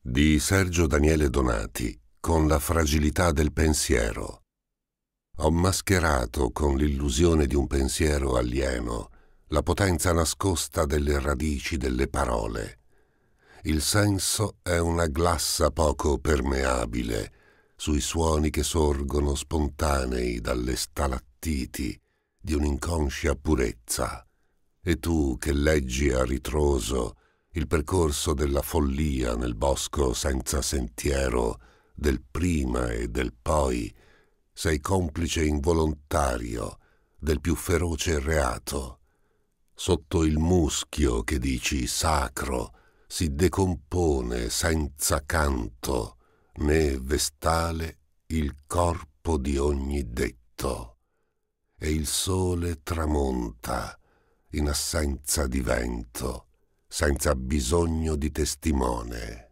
Di Sergio Daniele Donati, con la fragilità del pensiero. Ho mascherato con l'illusione di un pensiero alieno la potenza nascosta delle radici delle parole. Il senso è una glassa poco permeabile sui suoni che sorgono spontanei dalle stalattiti di un'inconscia purezza. E tu che leggi a ritroso il percorso della follia nel bosco senza sentiero del prima e del poi, sei complice involontario del più feroce reato. Sotto il muschio che dici sacro si decompone senza canto né vestale il corpo di ogni detto, e il sole tramonta in assenza di vento, senza bisogno di testimone.